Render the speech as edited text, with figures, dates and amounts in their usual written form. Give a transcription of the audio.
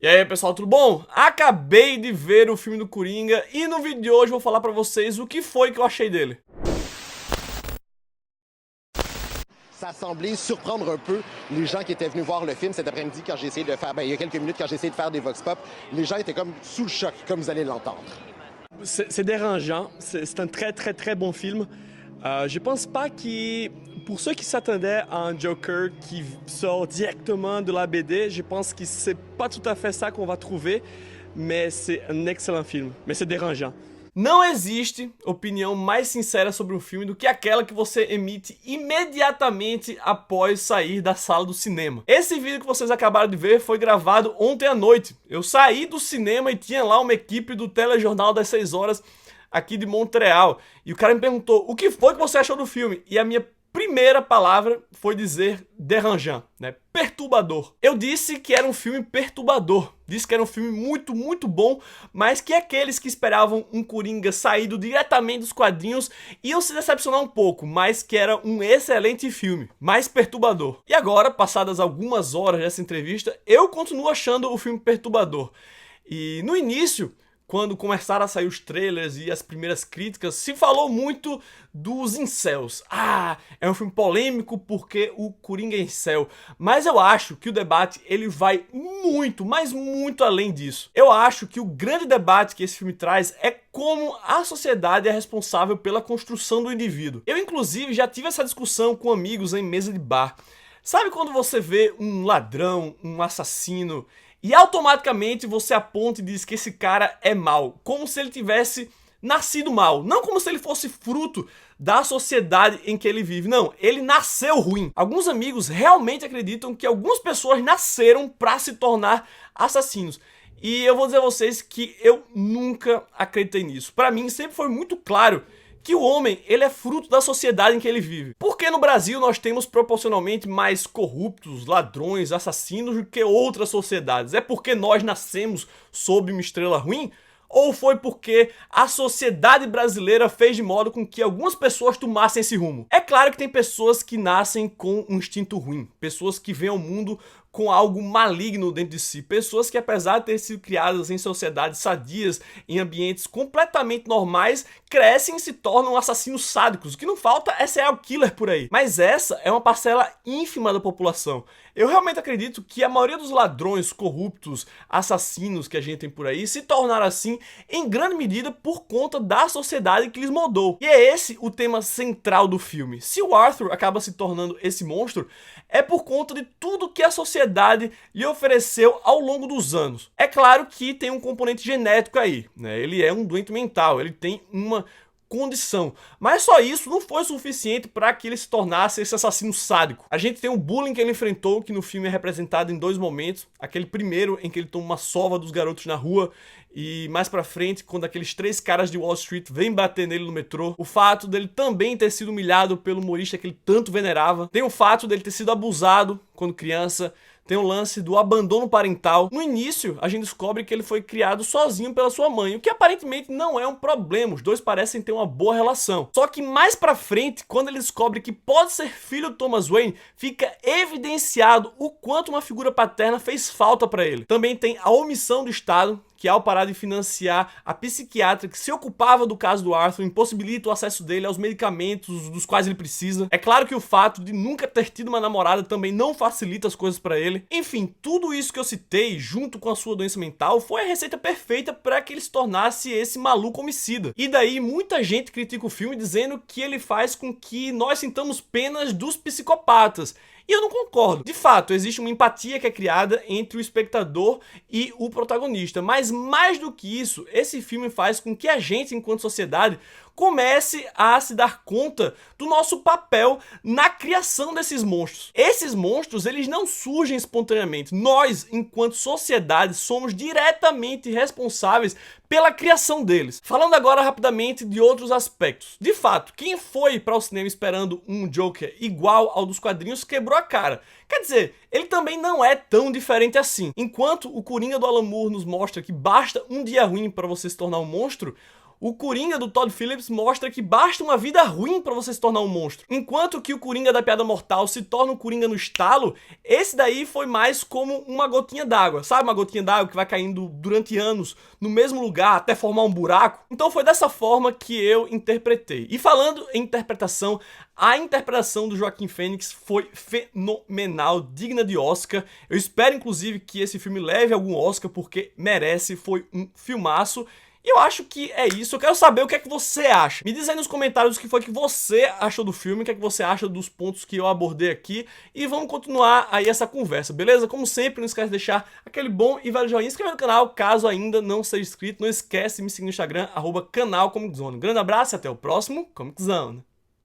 E aí pessoal, tudo bom? Acabei de ver o filme do Coringa e no vídeo de hoje vou falar pra vocês o que foi que eu achei dele. Ça semblait surprendre un peu les gens qui étaient venus voir le film cet après-midi quand j'ai essayé de faire, il y a quelques minutes quand j'ai essayé de faire des vox pop, les gens étaient comme sous le choc, comme vous allez l'entendre. C'est dérangeant, c'est un très bon film. Je pense pas que, pour ceux qui s'attendaient à un Joker qui sort directement de la BD, je pense que c'est pas tout à fait ça qu'on va trouver, mais c'est un excellent film, mais c'est dérangeant. Não existe opinião mais sincera sobre um filme do que aquela que você emite imediatamente após sair da sala do cinema. Esse vídeo que vocês acabaram de ver foi gravado ontem à noite. Eu saí do cinema e tinha lá uma equipe do Telejornal das 6 horas aqui de Montreal. E o cara me perguntou, o que foi que você achou do filme? E a minha primeira palavra foi dizer dérangeant, né? Perturbador. Eu disse que era um filme perturbador. Disse que era um filme muito bom, mas que aqueles que esperavam um Coringa saído diretamente dos quadrinhos iam se decepcionar um pouco, mas que era um excelente filme, mais perturbador. E agora, passadas algumas horas dessa entrevista, eu continuo achando o filme perturbador. E no início, quando começaram a sair os trailers e as primeiras críticas, se falou muito dos incels. Ah, é um filme polêmico porque o Coringa é incel. Mas eu acho que o debate ele vai muito, mas muito além disso. Eu acho que o grande debate que esse filme traz é como a sociedade é responsável pela construção do indivíduo. Eu, inclusive, já tive essa discussão com amigos em mesa de bar. Sabe quando você vê um ladrão, um assassino, e automaticamente você aponta e diz que esse cara é mau, como se ele tivesse nascido mal, não como se ele fosse fruto da sociedade em que ele vive, não, ele nasceu ruim. Alguns amigos realmente acreditam que algumas pessoas nasceram para se tornar assassinos. E eu vou dizer a vocês que eu nunca acreditei nisso. Para mim sempre foi muito claro que o homem, ele é fruto da sociedade em que ele vive. Porque no Brasil nós temos proporcionalmente mais corruptos, ladrões, assassinos do que outras sociedades? É porque nós nascemos sob uma estrela ruim? Ou foi porque a sociedade brasileira fez de modo com que algumas pessoas tomassem esse rumo? É claro que tem pessoas que nascem com um instinto ruim, pessoas que veem ao mundo com algo maligno dentro de si, pessoas que apesar de ter sido criadas em sociedades sadias, em ambientes completamente normais, crescem e se tornam assassinos sádicos. O que não falta é serial killer por aí. Mas essa é uma parcela ínfima da população. Eu realmente acredito que a maioria dos ladrões, corruptos, assassinos que a gente tem por aí se tornaram assim em grande medida por conta da sociedade que lhes moldou. E é esse o tema central do filme. Se o Arthur acaba se tornando esse monstro, é por conta de tudo que a sociedade lhe ofereceu ao longo dos anos. É claro que tem um componente genético aí, né? Ele é um doente mental, ele tem uma condição, mas só isso não foi suficiente para que ele se tornasse esse assassino sádico. A gente tem o bullying que ele enfrentou, que no filme é representado em dois momentos. Aquele primeiro em que ele toma uma sova dos garotos na rua, e mais pra frente, quando aqueles 3 caras de Wall Street vêm bater nele no metrô. O fato dele também ter sido humilhado pelo humorista que ele tanto venerava. Tem o fato dele ter sido abusado quando criança. Tem o lance do abandono parental. No início, a gente descobre que ele foi criado sozinho pela sua mãe, o que aparentemente não é um problema, os dois parecem ter uma boa relação. Só que mais pra frente, quando ele descobre que pode ser filho do Thomas Wayne, fica evidenciado o quanto uma figura paterna fez falta pra ele. Também tem a omissão do Estado, que ao parar de financiar a psiquiatra que se ocupava do caso do Arthur, impossibilita o acesso dele aos medicamentos dos quais ele precisa. É claro que o fato de nunca ter tido uma namorada também não facilita as coisas pra ele. Enfim, tudo isso que eu citei, junto com a sua doença mental, foi a receita perfeita para que ele se tornasse esse maluco homicida. E daí muita gente critica o filme dizendo que ele faz com que nós sintamos penas dos psicopatas. E eu não concordo. De fato, existe uma empatia que é criada entre o espectador e o protagonista. Mas mais do que isso, esse filme faz com que a gente, enquanto sociedade, comece a se dar conta do nosso papel na criação desses monstros. Esses monstros, eles não surgem espontaneamente. Nós, enquanto sociedade, somos diretamente responsáveis pela criação deles. Falando agora rapidamente de outros aspectos. De fato, quem foi para o cinema esperando um Joker igual ao dos quadrinhos quebrou a cara. Quer dizer, ele também não é tão diferente assim. Enquanto o Coringa do Alan Moore nos mostra que basta um dia ruim para você se tornar um monstro, O Coringa do Todd Phillips mostra que basta uma vida ruim pra você se tornar um monstro. Enquanto que o Coringa da Piada Mortal se torna um Coringa no estalo, esse daí foi mais como uma gotinha d'água. Sabe uma gotinha d'água que vai caindo durante anos no mesmo lugar até formar um buraco? Então foi dessa forma que eu interpretei. E falando em interpretação, a interpretação do Joaquin Phoenix foi fenomenal, digna de Oscar. Eu espero inclusive que esse filme leve algum Oscar porque merece, foi um filmaço. E eu acho que é isso. Eu quero saber o que é que você acha. Me diz aí nos comentários o que foi que você achou do filme, o que é que você acha dos pontos que eu abordei aqui. E vamos continuar aí essa conversa, beleza? Como sempre, não esquece de deixar aquele bom e velho joinha. Inscreva no canal caso ainda não seja inscrito. Não esquece de me seguir no Instagram, @canalcomiczone. Um grande abraço e até o próximo Comic Zone.